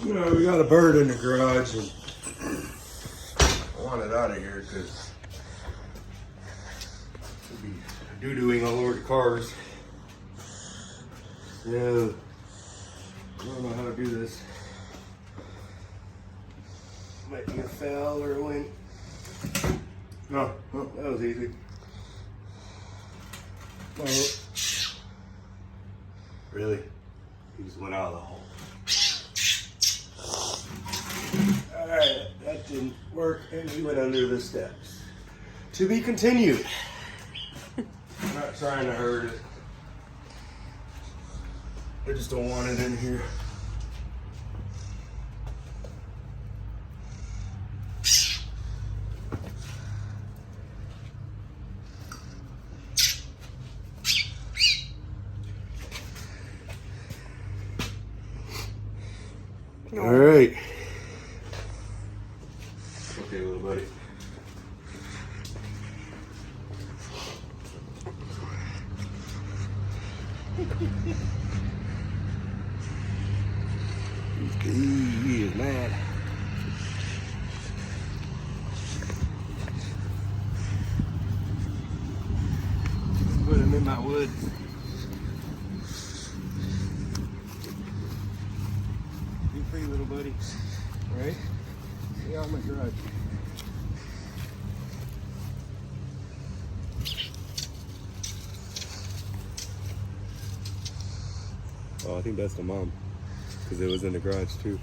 We got a bird in the garage and I want it out of here because it'll be doo-dooing all over the cars. Yeah, I don't know how to do this. Might be a foul or a win. No, oh, that was easy. Oh. Really? He just went out of the hole. Alright, that didn't work and he went under the steps. To be continued. I'm not trying to hurt it. I just don't want it in here. No. All right. Okay, little buddy. He is mad. Put him in my woods. Be free, little buddy. All right? Stay out of my garage. Oh, I think that's the mom, because it was in the garage too.